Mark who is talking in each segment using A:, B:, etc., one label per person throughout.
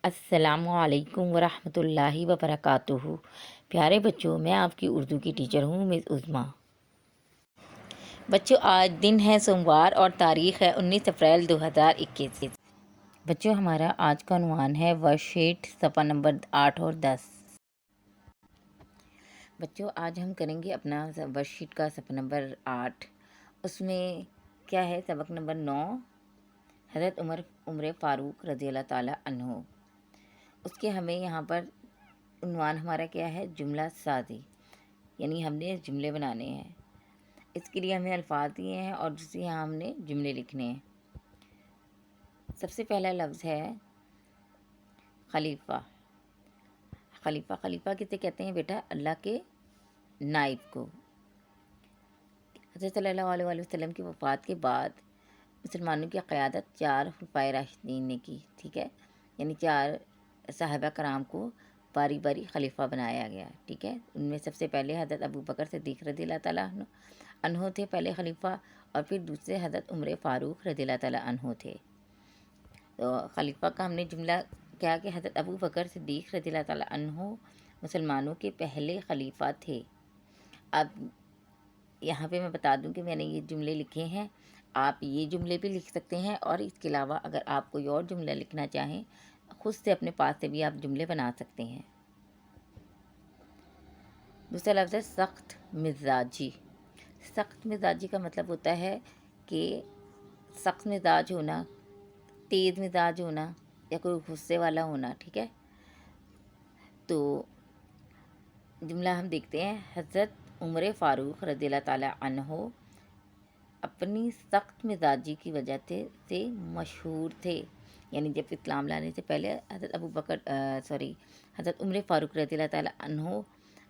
A: السلام علیکم ورحمۃ اللہ وبرکاتہ۔ پیارے بچوں، میں آپ کی اردو کی ٹیچر ہوں مس عظمیٰ۔ بچوں، آج دن ہے سوموار اور تاریخ ہے 19 اپریل 2021۔ بچوں، ہمارا آج کا عنوان ہے ورک شیٹ صفحہ نمبر 8 اور 10۔ بچوں، آج ہم کریں گے اپنا ورک شیٹ کا صفحہ نمبر 8۔ اس میں کیا ہے؟ سبق نمبر 9، حضرت عمر فاروق رضی اللہ تعالیٰ عنہ۔ اس کے ہمیں یہاں پر عنوان ہمارا کیا ہے؟ جملہ سازی، یعنی ہم نے جملے بنانے ہیں۔ اس کے لیے ہمیں الفاظ دیے ہیں اور دوسری یہاں ہم نے جملے لکھنے ہیں۔ سب سے پہلا لفظ ہے خلیفہ۔ خلیفہ کسے کہتے ہیں بیٹا؟ اللہ کے نائب کو۔ حضرت صلی اللہ علیہ وسلم کی وفات کے بعد مسلمانوں کی قیادت 4 خلفائے راشدین نے کی، ٹھیک ہے؟ یعنی 4 صحابہ کرام کو باری باری خلیفہ بنایا گیا، ٹھیک ہے؟ ان میں سب سے پہلے حضرت ابو بکر صدیق رضی اللہ تعالیٰ عنہ تھے پہلے خلیفہ، اور پھر دوسرے حضرت عمر فاروق رضی اللہ تعالیٰ عنہ تھے۔ تو خلیفہ کا ہم نے جملہ کیا کہ حضرت ابو بکر صدیق رضی اللہ تعالیٰ عنہ مسلمانوں کے پہلے خلیفہ تھے۔ اب یہاں پہ میں بتا دوں کہ میں نے یہ جملے لکھے ہیں، آپ یہ جملے بھی لکھ سکتے ہیں، اور اس کے علاوہ اگر آپ کوئی اور جملہ لکھنا چاہیں خود سے اپنے پاس سے بھی آپ جملے بنا سکتے ہیں۔ دوسرا لفظ ہے سخت مزاجی۔ سخت مزاجی کا مطلب ہوتا ہے کہ سخت مزاج ہونا، تیز مزاج ہونا، یا کوئی غصے والا ہونا، ٹھیک ہے؟ تو جملہ ہم دیکھتے ہیں، حضرت عمر فاروق رضی اللہ تعالیٰ عنہ اپنی سخت مزاجی کی وجہ سے مشہور تھے۔ یعنی جب اسلام لانے سے پہلے حضرت عمر فاروق رضی اللہ تعالیٰ عنہ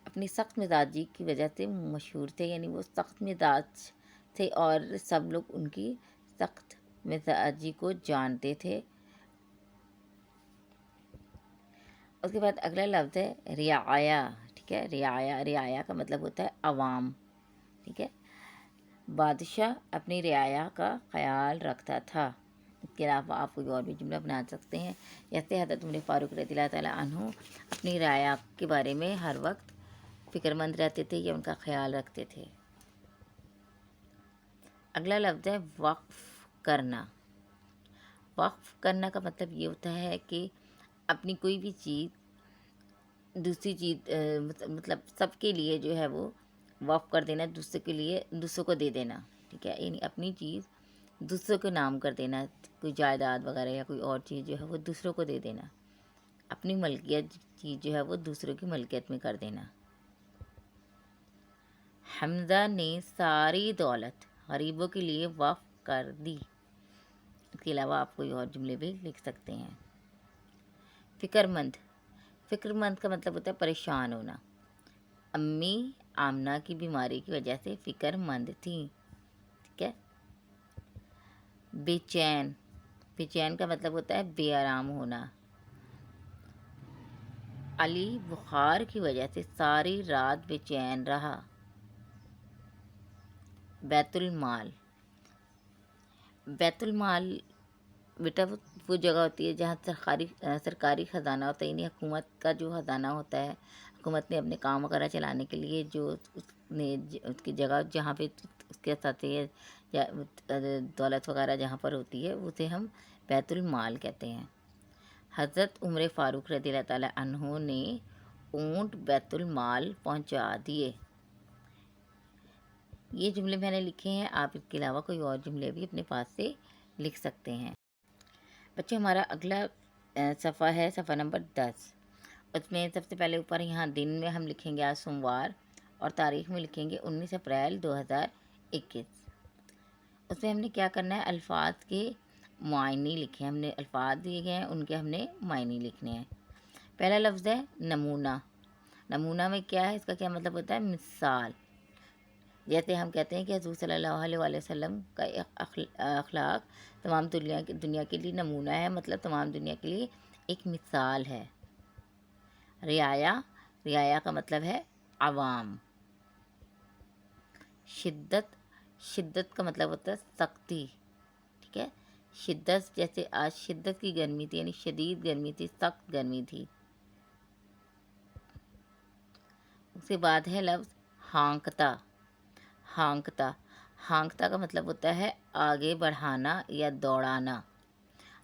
A: اپنی سخت مزاجی کی وجہ سے مشہور تھے، یعنی وہ سخت مزاج تھے اور سب لوگ ان کی سخت مزاجی کو جانتے تھے۔ اس کے بعد اگلا لفظ ہے رعایا، ٹھیک ہے؟ رعایا کا مطلب ہوتا ہے عوام، ٹھیک ہے؟ بادشاہ اپنی رعایا کا خیال رکھتا تھا۔ اس کے علاوہ آپ کوئی اور بھی جملہ بنا سکتے ہیں، جیسے حضرت عمر فاروق رضی اللہ تعالیٰ عنہ اپنی رعایا کے بارے میں ہر وقت فکر مند رہتے تھے یا ان کا خیال رکھتے تھے۔ اگلا لفظ ہے وقف کرنا۔ وقف کرنا کا مطلب یہ ہوتا ہے کہ اپنی کوئی بھی چیز دوسری چیز مطلب سب کے لیے جو ہے وہ وقف کر دینا، دوسروں کو دے دینا، ٹھیک ہے؟ یعنی اپنی چیز دوسروں کے نام کر دینا، کوئی جائیداد وغیرہ یا کوئی اور چیز جو ہے وہ دوسروں کو دے دینا، اپنی ملکیت چیز جو ہے وہ دوسروں کی ملکیت میں کر دینا۔ حمزہ نے ساری دولت غریبوں کے لیے وقف کر دی۔ اس کے علاوہ آپ کوئی اور جملے بھی لکھ سکتے ہیں۔ فکر مند کا مطلب ہوتا ہے پریشان ہونا۔ امی آمنہ کی بیماری کی وجہ سے فکر مند تھیں، ٹھیک ہے؟ بے چین کا مطلب ہوتا ہے بے آرام ہونا۔ علی بخار کی وجہ سے ساری رات بے چین رہا۔ بیت المال بیٹا وہ جگہ ہوتی ہے جہاں سرکاری خزانہ ہوتا ہے، یعنی حکومت کا جو خزانہ ہوتا ہے، حکومت نے اپنے کام وغیرہ چلانے کے لیے جو اس کی جگہ جہاں پہ اس کے ساتھ یا دولت وغیرہ جہاں پر ہوتی ہے اسے ہم بیت المال کہتے ہیں۔ حضرت عمر فاروق رضی اللہ تعالیٰ عنہ نے اونٹ بیت المال پہنچا دیے۔ یہ جملے میں نے لکھے ہیں، آپ اس کے علاوہ کوئی اور جملے بھی اپنے پاس سے لکھ سکتے ہیں۔ بچوں، ہمارا اگلا صفحہ ہے صفحہ نمبر 10۔ اس میں سب سے پہلے اوپر یہاں دن میں ہم لکھیں گے آج سوموار، اور تاریخ میں لکھیں گے 19 اپریل 2021۔ اس میں ہم نے کیا کرنا ہے؟ الفاظ کے معنی لکھے ہیں، ہم نے الفاظ دیے گئے ہیں ان کے ہم نے معنی لکھنے ہیں۔ پہلا لفظ ہے نمونہ۔ نمونہ میں کیا ہے؟ اس کا کیا مطلب ہوتا ہے؟ مثال۔ جیسے ہم کہتے ہیں کہ حضور صلی اللہ علیہ وسلم کا اخلاق تمام دنیا کے لیے نمونہ ہے، مطلب تمام دنیا کے لیے ایک مثال ہے۔ رعایا کا مطلب ہے عوام۔ شدت کا مطلب ہوتا ہے سختی، ٹھیک ہے؟ शिद्दत, जैसे आज शिद्दत की गर्मी थी, यानी शदीद गर्मी थी, सख्त गर्मी थी। उसके बाद है लफ्ज़ हाँकता। हाँकता, हाँकता का मतलब होता है आगे बढ़ाना या दौड़ाना।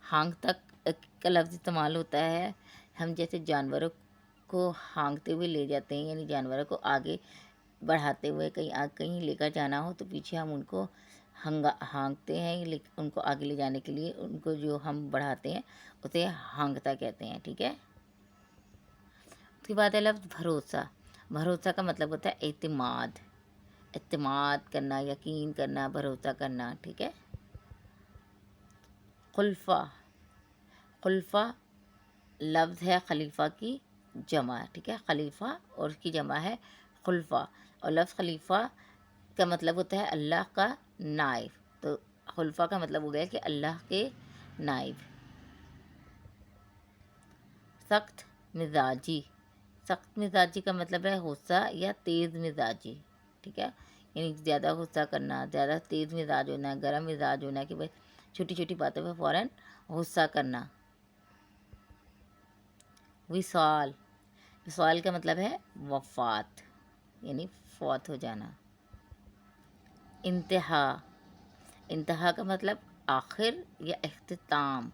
A: हाँकता का लफ्ज़ इस्तेमाल होता है, हम जैसे जानवरों को हाँकते हुए ले जाते हैं, यानी जानवरों को आगे बढ़ाते हुए कहीं लेकर जाना हो तो पीछे हम उनको हाँकते हैं, उनको आगे ले जाने के लिए उनको जो हम बढ़ाते हैं उसे हाँकता कहते हैं, ठीक है। उसके बाद है लफ्ज़ भरोसा। भरोसा का मतलब होता है एतमाद, एतमाद करना, यकीन करना, भरोसा करना, ठीक है। खुल्फा, खुल्फा लफ्ज़ है खलीफा की जमा, ठीक है। खलीफा और उसकी जमा है खुल्फा, और लफ्ज़ खलीफा का मतलब होता है अल्लाह का नाइब। तो खुल्फा का मतलब हो गया कि अल्लाह के नाइब। सख्त मिजाजी, सख्त मिजाजी का मतलब है गुस्सा या तेज़ मिजाजी, ठीक है। यानी ज़्यादा गुस्सा करना, ज़्यादा तेज़ मिजाज होना, गर्म मिजाज होना, कि भाई छोटी छोटी बातों पर फ़ौरन गुस्सा करना। विसाल, विसाल का मतलब है वफ़ात, यानी फौत हो जाना। इंतहा, इंतहा का मतलब आखिर या इख्तिताम।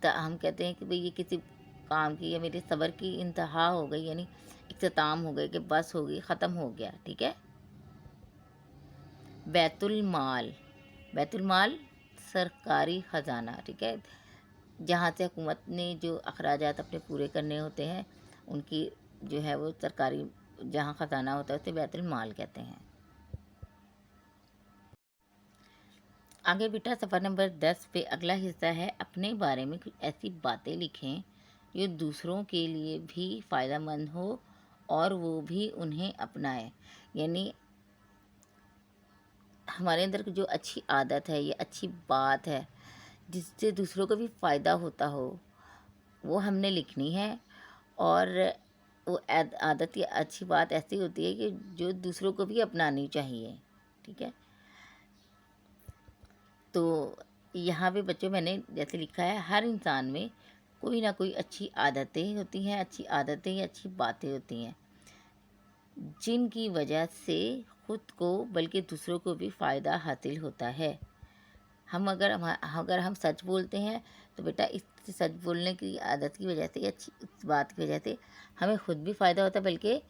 A: हम कहते हैं कि भाई ये किसी काम की या मेरे सब्र की इंतहा हो गई, यानी इख्तिताम हो गई, कि बस हो गई, ख़त्म हो गया, ठीक है। बैतुल माल, बैतुल माल सरकारी ख़जाना, ठीक है। जहाँ से हुकूमत ने जो अखराजात अपने पूरे करने होते हैं, उनकी जो है वो सरकारी जहाँ ख़जाना होता है उसे बैतुल माल कहते हैं। आगे बेटा सफ़र नंबर 10 पे अगला हिस्सा है, अपने बारे में कुछ ऐसी बातें लिखें जो दूसरों के लिए भी फ़ायदेमंद हो और वो भी उन्हें अपनाए। यानी हमारे अंदर जो अच्छी आदत है या अच्छी बात है जिससे दूसरों को भी फ़ायदा होता हो, वो हमने लिखनी है। और वो आदत या अच्छी बात ऐसी होती है कि जो दूसरों को भी अपनानी चाहिए, ठीक है। तो यहाँ पे बच्चों मैंने जैसे लिखा है, हर इंसान में कोई ना कोई अच्छी आदतें होती हैं, अच्छी आदतें या अच्छी बातें होती हैं जिनकी वजह से ख़ुद को बल्कि दूसरों को भी फ़ायदा हासिल होता है। अगर हम सच बोलते हैं तो बेटा इस सच बोलने की आदत की वजह से, अच्छी इस बात की वजह से हमें ख़ुद भी फ़ायदा होता है, बल्कि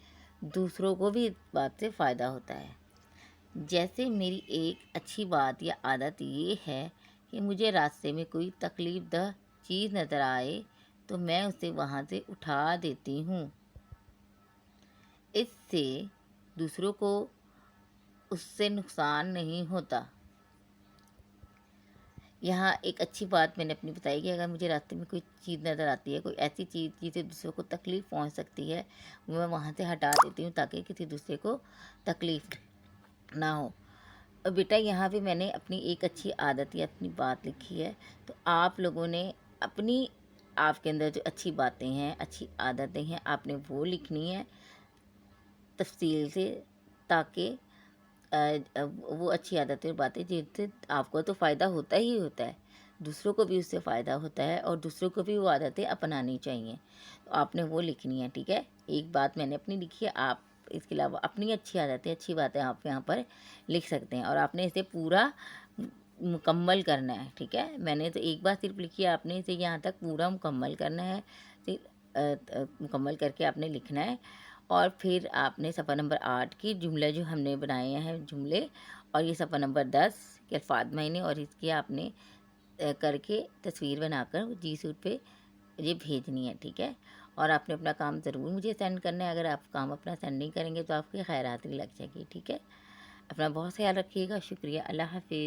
A: दूसरों को भी इस बात से फ़ायदा होता है। जैसे मेरी एक अच्छी बात या आदत ये है कि मुझे रास्ते में कोई तकलीफ़दह चीज़ नज़र आए तो मैं उसे वहाँ से उठा देती हूँ। इससे दूसरों को उससे नुकसान नहीं होता। यहाँ एक अच्छी बात मैंने अपनी बताई कि अगर मुझे रास्ते में कोई चीज़ नज़र आती है, कोई ऐसी चीज़ जिससे दूसरों को तकलीफ़ पहुँच सकती है, मैं वहाँ से हटा देती हूँ ताकि किसी दूसरे को तकलीफ़ ना हो। और बेटा यहाँ पे मैंने अपनी एक अच्छी आदत या अपनी बात लिखी है, तो आप लोगों ने आपके अंदर जो अच्छी बातें हैं, अच्छी आदतें हैं, आपने वो लिखनी है तफ़सील से, ताकि वो अच्छी आदतें और बातें जिनसे आपको तो फ़ायदा होता ही होता है, दूसरों को भी उससे फ़ायदा होता है और दूसरों को भी वो आदतें अपनानी चाहिए। तो आपने वो लिखनी है, ठीक है। एक बात मैंने अपनी लिखी है, आप इसके अलावा अपनी अच्छी आदतें, अच्छी बातें आप यहाँ पर लिख सकते हैं और आपने इसे पूरा मुकम्मल करना है, ठीक है। मैंने तो एक बार सिर्फ लिखी है, आपने इसे यहाँ तक पूरा मुकम्मल करना है। मुकम्मल करके आपने लिखना है और फिर आपने सफ़ा नंबर 8 की जुमले जो हमने बनाए हैं जुमले, और ये सफ़ा नंबर 10 के अल्फाज मायने, और इसकी आपने करके तस्वीर बनाकर जी सूट पे ये भेजनी है, ठीक है। और आपने अपना काम ज़रूर मुझे सेंड करना है। अगर आप काम अपना सेंड नहीं करेंगे तो आपकी खैरात नहीं लग जाएगी, ठीक है। अपना बहुत ख्याल रखिएगा। शुक्रिया। अल्लाह हाफिज़।